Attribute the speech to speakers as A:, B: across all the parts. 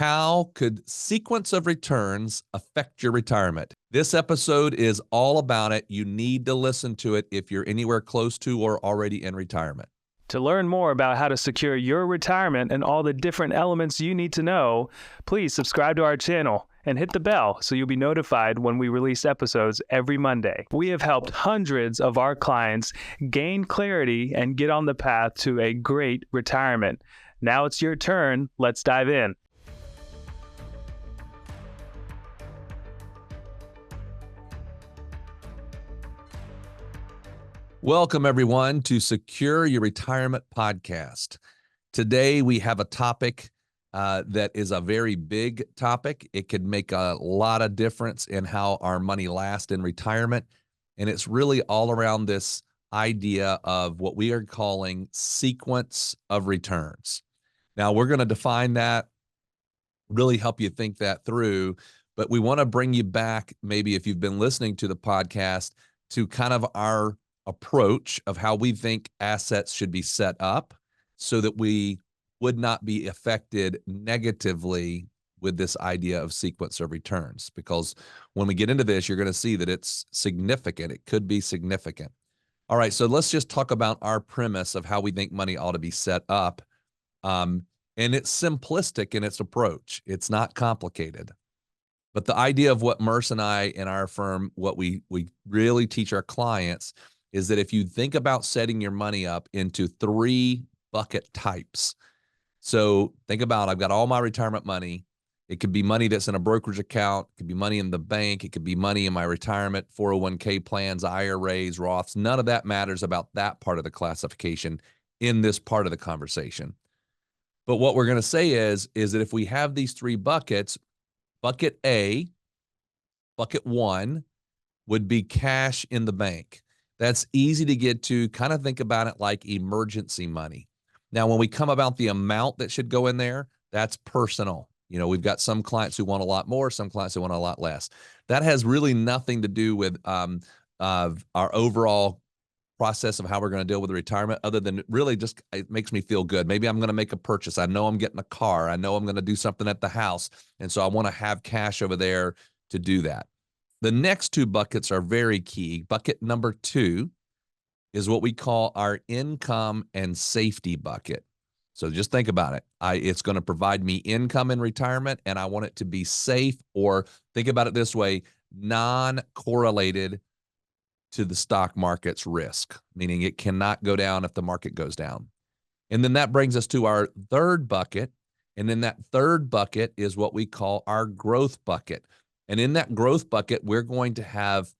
A: How could sequence of returns affect your retirement? This episode is all about it. You need to listen to it if you're anywhere close to or already in retirement.
B: To learn more about how to secure your retirement and all the different elements you need to know, please subscribe to our channel and hit the bell so you'll be notified when we release episodes every Monday. We have helped hundreds of our clients gain clarity and get on the path to a great retirement. Now it's your turn. Let's dive in.
A: Welcome, everyone, to Secure Your Retirement Podcast. Today, we have a topic that is a very big topic. It could make a lot of difference in how our money lasts in retirement. And it's really all around this idea of what we are calling sequence of returns. Now, we're going to define that, really help you think that through. But we want to bring you back, maybe if you've been listening to the podcast, to kind of our approach of how we think assets should be set up so that we would not be affected negatively with this idea of sequence of returns. Because when we get into this, you're going to see that it's significant. It could be significant. All right, so let's just talk about our premise of how we think money ought to be set up. And it's simplistic in its approach. It's not complicated. But the idea of what Merce and I in our firm, what we really teach our clients is that if you think about setting your money up into three bucket types. So think about, I've got all my retirement money. It could be money that's in a brokerage account. It could be money in the bank. It could be money in my retirement, 401k plans, IRAs, Roths. None of that matters about that part of the classification in this part of the conversation. But what we're going to say is that if we have these three buckets, bucket A, bucket one, would be cash in the bank. That's easy to get to. Kind of think about it like emergency money. Now, when we come about the amount that should go in there, that's personal. You know, we've got some clients who want a lot more, some clients who want a lot less. That has really nothing to do with our overall process of how we're going to deal with the retirement, other than really just it makes me feel good. Maybe I'm going to make a purchase. I know I'm getting a car. I know I'm going to do something at the house. And so I want to have cash over there to do that. The next two buckets are very key. Bucket number two is what we call our income and safety bucket. So just think about it. It's going to provide me income in retirement, and I want it to be safe, or think about it this way, non-correlated to the stock market's risk, meaning it cannot go down if the market goes down. And then that brings us to our third bucket. And then that third bucket is what we call our growth bucket. And in that growth bucket, we're going to have,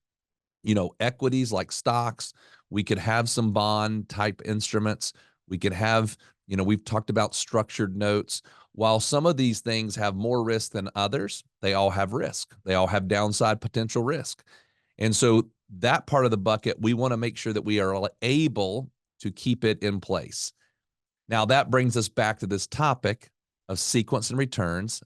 A: equities like stocks. We could have some bond type instruments. We could have, we've talked about structured notes. While some of these things have more risk than others, they all have risk. They all have downside potential risk. And so that part of the bucket, we want to make sure that we are able to keep it in place. Now, that brings us back to this topic of sequence of returns.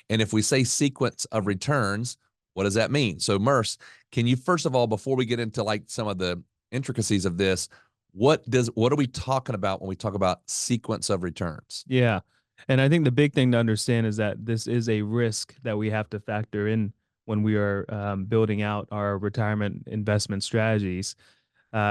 A: And if we say sequence of returns, what does that mean? So Merce, can you first of all, before we get into like some of the intricacies of this, what are we talking about when we talk about sequence of returns?
B: Yeah. And I think the big thing to understand is that this is a risk that we have to factor in when we are building out our retirement investment strategies.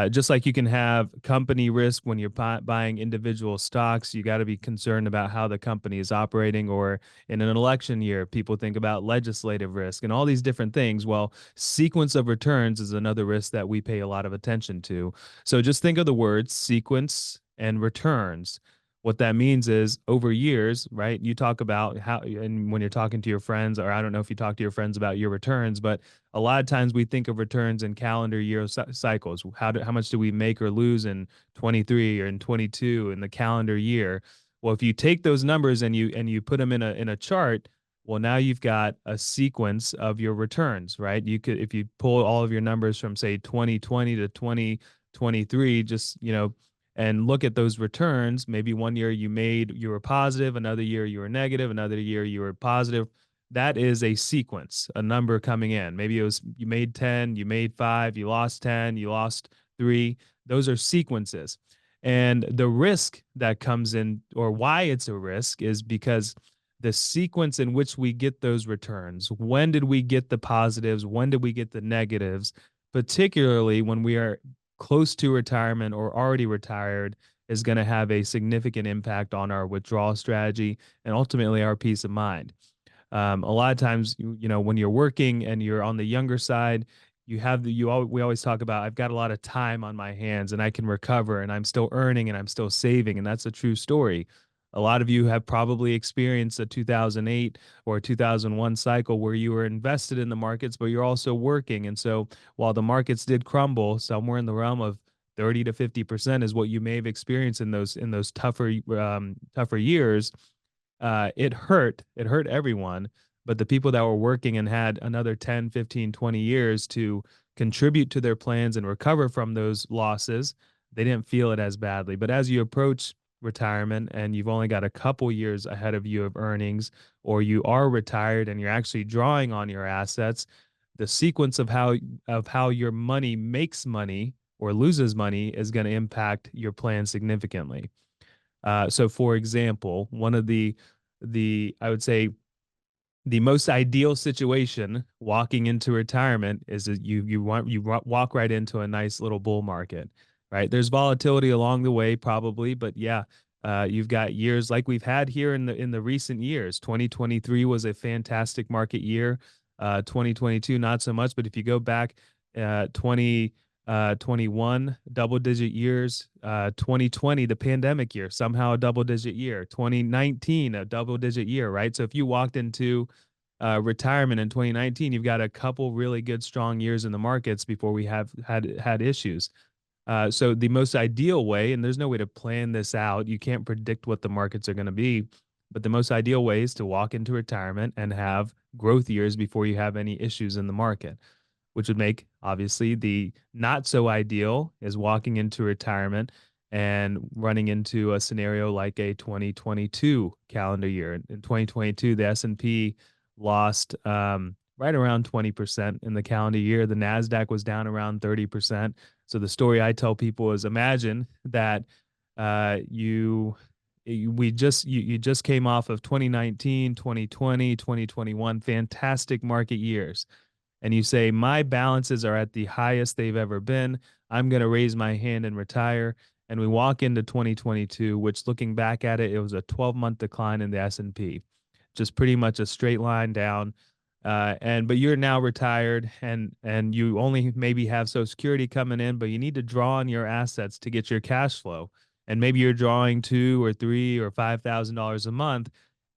B: Just like you can have company risk when you're buying individual stocks, you got to be concerned about how the company is operating. Or in an election year, people think about legislative risk and all these different things. Well, sequence of returns is another risk that we pay a lot of attention to. So just think of the words sequence and returns. What that means is over years, right? You talk about how, and when you're talking to your friends, or I don't know if you talk to your friends about your returns, but a lot of times we think of returns in calendar year cycles. How much do we make or lose in 23 or in 22 in the calendar year? Well, if you take those numbers and you put them in a chart, well, now you've got a sequence of your returns, right? You could, if you pull all of your numbers from say 2020 to 2023, just, and look at those returns. Maybe one year you were positive, another year you were negative, another year you were positive. That is a sequence, a number coming in. Maybe it was you made 10, you made 5, you lost 10, you lost 3. Those are sequences. And the risk that comes in, or why it's a risk, is because the sequence in which we get those returns. When did we get the positives? When did we get the negatives? Particularly when we are close to retirement or already retired, is going to have a significant impact on our withdrawal strategy and ultimately our peace of mind. A lot of times, when you're working and you're on the younger side, we always talk about, I've got a lot of time on my hands and I can recover and I'm still earning and I'm still saving. And that's a true story. A lot of you have probably experienced a 2008 or 2001 cycle where you were invested in the markets, but you're also working. And so while the markets did crumble, somewhere in the realm of 30 to 50% is what you may have experienced in those tougher years. It hurt everyone, but the people that were working and had another 10, 15, 20 years to contribute to their plans and recover from those losses, they didn't feel it as badly. But as you approach retirement and you've only got a couple years ahead of you of earnings, or you are retired and you're actually drawing on your assets, the sequence of how your money makes money or loses money is going to impact your plan significantly. So for example, one of the I would say the most ideal situation walking into retirement is that you walk right into a nice little bull market, right? There's volatility along the way probably, but yeah, you've got years like we've had here in the recent years. 2023 was a fantastic market year. 2022 not so much, but if you go back 21 double digit years, 2020 the pandemic year, somehow a double digit year, 2019 a double digit year, right? So if you walked into retirement in 2019, you've got a couple really good strong years in the markets before we have had issues. So the most ideal way, and there's no way to plan this out, you can't predict what the markets are going to be, but the most ideal way is to walk into retirement and have growth years before you have any issues in the market, which would make obviously the not so ideal is walking into retirement and running into a scenario like a 2022 calendar year. In 2022, the S&P lost right around 20% in the calendar year. The NASDAQ was down around 30%. So the story I tell people is, imagine that you just came off of 2019, 2020, 2021, fantastic market years. And you say, my balances are at the highest they've ever been. I'm going to raise my hand and retire. And we walk into 2022, which looking back at it, it was a 12-month decline in the S&P, just pretty much a straight line down. But you're now retired and you only maybe have Social Security coming in, but you need to draw on your assets to get your cash flow. And maybe you're drawing $2 or $3 or $5,000 a month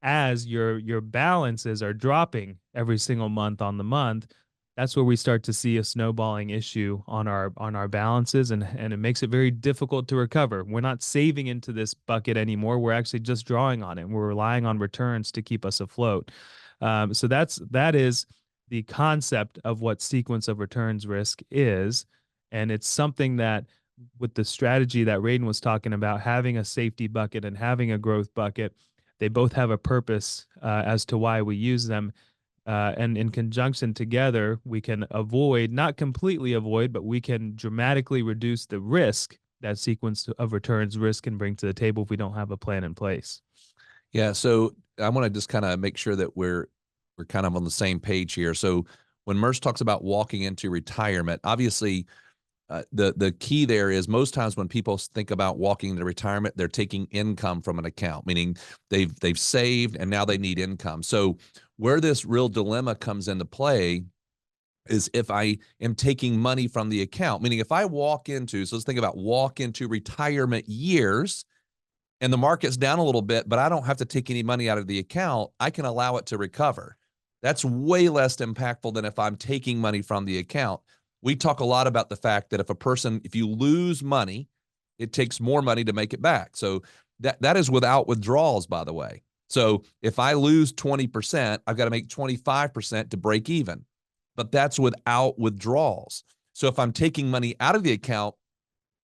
B: as your balances are dropping every single month on the month. That's where we start to see a snowballing issue on our balances, and it makes it very difficult to recover. We're not saving into this bucket anymore. We're actually just drawing on it. We're relying on returns to keep us afloat. So that is the concept of what sequence of returns risk is, and it's something that with the strategy that Radon was talking about, having a safety bucket and having a growth bucket, they both have a purpose as to why we use them. And in conjunction together, we can not completely avoid, but we can dramatically reduce the risk that sequence of returns risk can bring to the table if we don't have a plan in place.
A: Yeah. So I want to just kind of make sure that we're kind of on the same page here. So when Merce talks about walking into retirement, obviously the key there is most times when people think about walking into retirement, they're taking income from an account, meaning they've saved and now they need income. So where this real dilemma comes into play is if I am taking money from the account, meaning if I so let's think about walk into retirement years and the market's down a little bit, but I don't have to take any money out of the account, I can allow it to recover. That's way less impactful than if I'm taking money from the account. We talk a lot about the fact that if you lose money, it takes more money to make it back. So that is without withdrawals, by the way. So if I lose 20%, I've got to make 25% to break even, but that's without withdrawals. So if I'm taking money out of the account,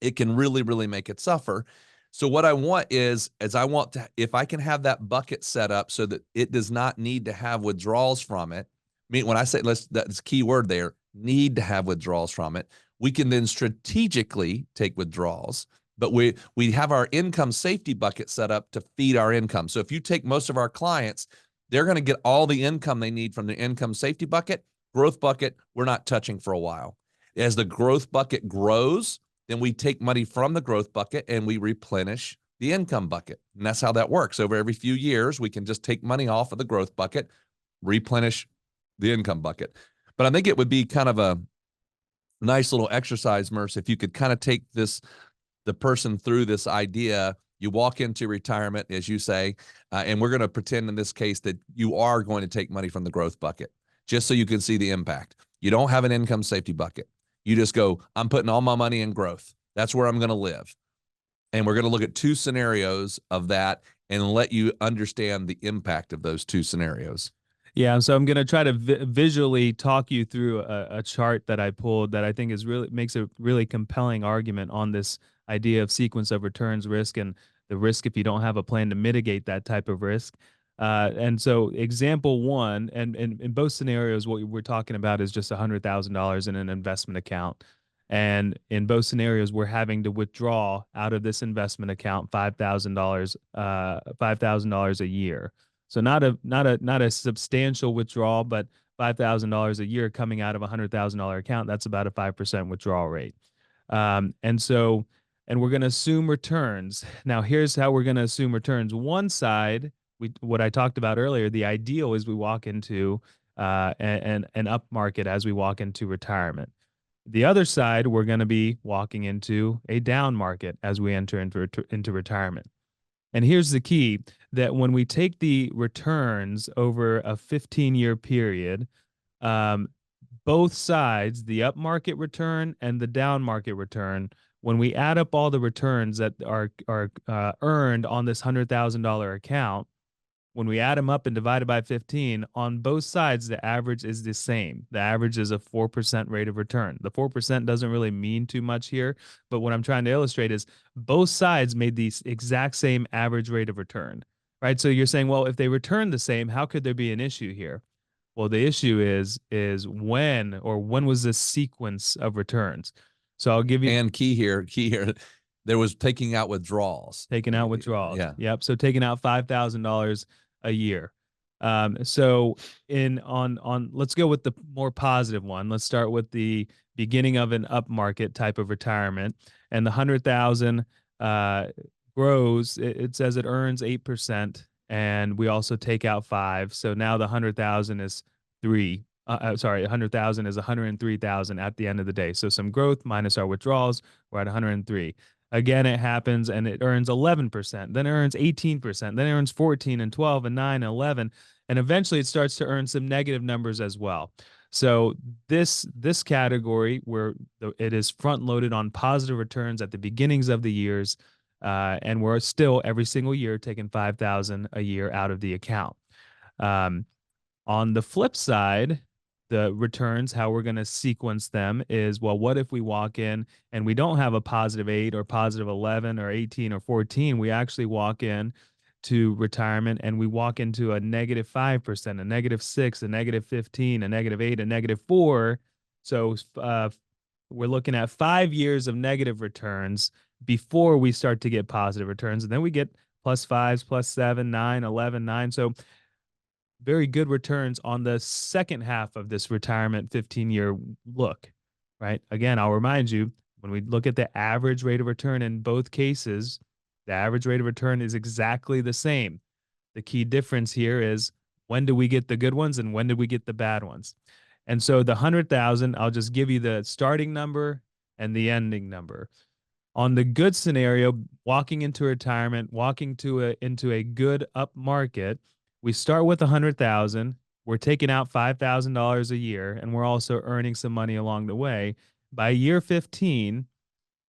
A: it can really, really make it suffer. So what I want is if I can have that bucket set up so that it does not need to have withdrawals from it. I mean, when I say that's key word there, need to have withdrawals from it, we can then strategically take withdrawals, but we have our income safety bucket set up to feed our income. So if you take most of our clients, They're going to get all the income they need from the income safety bucket. Growth bucket, we're not touching for a while. As the growth bucket grows, then we take money from the growth bucket and we replenish the income bucket. And that's how that works. Over every few years, we can just take money off of the growth bucket, replenish the income bucket. But I think it would be kind of a nice little exercise, Merce, if you could kind of take the person through this idea. You walk into retirement, as you say, and we're going to pretend in this case that you are going to take money from the growth bucket, just so you can see the impact. You don't have an income safety bucket. You just go, I'm putting all my money in growth. That's where I'm going to live. And we're going to look at two scenarios of that and let you understand the impact of those two scenarios.
B: Yeah, so I'm going to try to visually talk you through a chart that I pulled that I think is really makes a really compelling argument on this idea of sequence of returns risk and the risk if you don't have a plan to mitigate that type of risk. And so example one, and in both scenarios, what we're talking about is just $100,000 in an investment account. And in both scenarios, we're having to withdraw out of this investment account $5,000 a year. So not a substantial withdrawal, but $5,000 a year coming out of a $100,000 account. That's about a 5% withdrawal rate. And we're going to assume returns. Now, here's how we're going to assume returns. One side, what I talked about earlier, the ideal is we walk into an up market as we walk into retirement. The other side, we're going to be walking into a down market as we enter into retirement. And here's the key, that when we take the returns over a 15-year period, both sides, the up market return and the down market return, when we add up all the returns that are earned on this $100,000 account, when we add them up and divide it by 15, on both sides, the average is the same. The average is a 4% rate of return. The 4% doesn't really mean too much here, but what I'm trying to illustrate is both sides made the exact same average rate of return, right? So you're saying, well, if they return the same, how could there be an issue here? Well, the issue is when was this sequence of returns? So I'll give you—
A: And key here, there was taking out withdrawals.
B: Taking out withdrawals.
A: Yeah.
B: Yep. So taking out $5,000 a year. So let's go with the more positive one. Let's start with the beginning of an upmarket type of retirement, and the 100,000 grows. It says it earns 8%, and we also take out 5. So now the 100,000 is 3. 100,000 is 103,000 at the end of the day. So some growth minus our withdrawals, we're at 103. Again, it happens and it earns 11%, then it earns 18%, then it earns 14 and 12 and 9 and 11, and eventually it starts to earn some negative numbers as well. So this category where it is front loaded on positive returns at the beginnings of the years, and we're still every single year taking 5,000 a year out of the account. On the flip side, the returns, how we're going to sequence them is, well, what if we walk in and we don't have a positive 8 or positive 11 or 18 or 14? We actually walk in to retirement and we walk into a negative 5%, a negative 6, a negative 15, a negative 8, a negative 4. So we're looking at 5 years of negative returns before we start to get positive returns. And then we get plus 5s, plus 7, 9, 11, 9. So very good returns on the second half of this retirement 15-year look, right? Again, I'll remind you, when we look at the average rate of return in both cases, the average rate of return is exactly the same. The key difference here is, when do we get the good ones and when did we get the bad ones? And so the 100,000, I'll just give you the starting number and the ending number. On the good scenario, walking into retirement, walking into a good up market, we start with 100,000. We're taking out $5,000 a year, and we're also earning some money along the way. By year 15,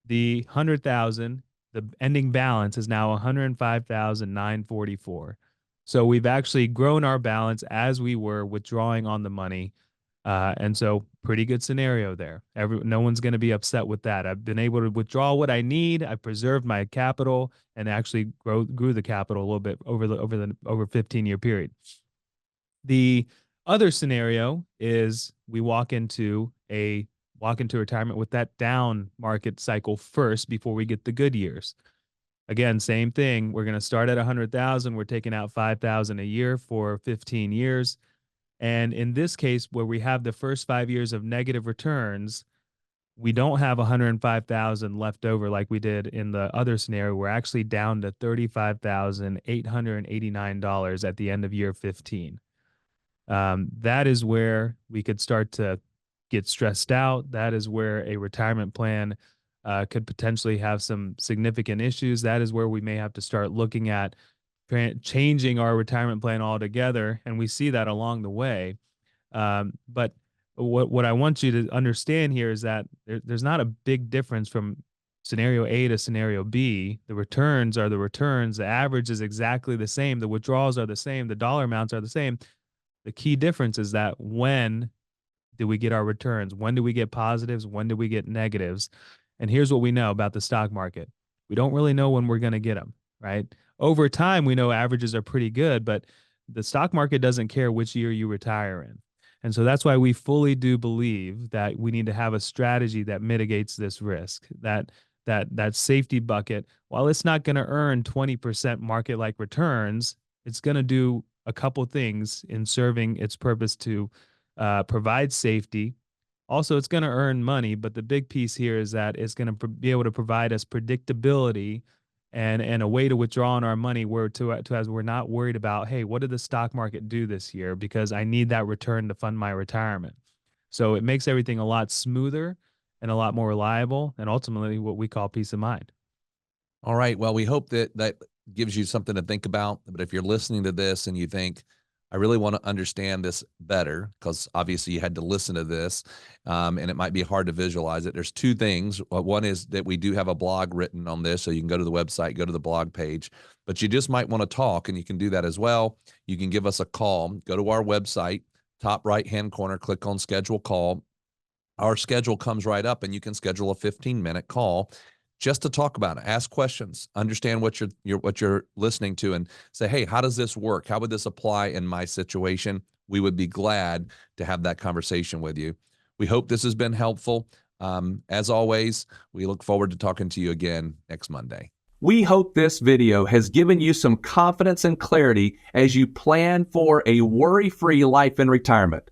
B: the 100,000, the ending balance is now 105,944. So we've actually grown our balance as we were withdrawing on the money. And so pretty good scenario there. No one's going to be upset with that. I've been able to withdraw what I need. I preserved my capital and actually grew the capital a little bit over 15-year period. The other scenario is we walk into retirement with that down market cycle first before we get the good years. Again, same thing. We're going to start at 100,000. We're taking out 5,000 a year for 15 years. And in this case, where we have the first 5 years of negative returns, we don't have 105,000 left over like we did in the other scenario. We're actually down to $35,889 at the end of year 15. That is where we could start to get stressed out. That is where a retirement plan could potentially have some significant issues. That is where we may have to start looking at changing our retirement plan altogether. And we see that along the way. But what I want you to understand here is that there's not a big difference from scenario A to scenario B. The returns are the returns. The average is exactly the same. The withdrawals are the same. The dollar amounts are the same. The key difference is that when do we get our returns? When do we get positives? When do we get negatives? And here's what we know about the stock market. We don't really know when we're going to get them, right? Over time, we know averages are pretty good, but the stock market doesn't care which year you retire in. And so that's why we fully do believe that we need to have a strategy that mitigates this risk, that safety bucket. While it's not going to earn 20% market-like returns, it's going to do a couple things in serving its purpose to provide safety. Also, it's going to earn money, but the big piece here is that it's going to be able to provide us predictability and a way to withdraw on our money where as we're not worried about, hey, what did the stock market do this year? Because I need that return to fund my retirement. So it makes everything a lot smoother and a lot more reliable, and ultimately what we call peace of mind.
A: All right. Well, we hope that gives you something to think about. But if you're listening to this and you think, I really want to understand this better, because obviously you had to listen to this, and it might be hard to visualize it. There's two things. One is that we do have a blog written on this, so you can go to the website, go to the blog page, but you just might want to talk, and you can do that as well. You can give us a call. Go to our website, top right-hand corner, click on schedule call. Our schedule comes right up, and you can schedule a 15-minute call just to talk about it, ask questions, understand what you're listening to, and say, hey, how does this work? How would this apply in my situation? We would be glad to have that conversation with you. We hope this has been helpful. As always, we look forward to talking to you again next Monday.
C: We hope this video has given you some confidence and clarity as you plan for a worry-free life in retirement.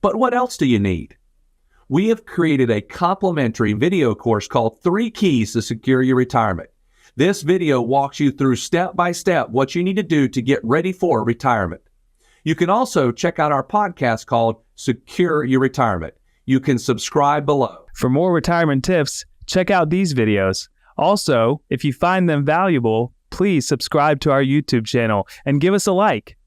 C: But what else do you need? We have created a complimentary video course called 3 Keys to Secure Your Retirement. This video walks you through step by step what you need to do to get ready for retirement. You can also check out our podcast called Secure Your Retirement. You can subscribe below.
B: For more retirement tips, check out these videos. Also, if you find them valuable, please subscribe to our YouTube channel and give us a like.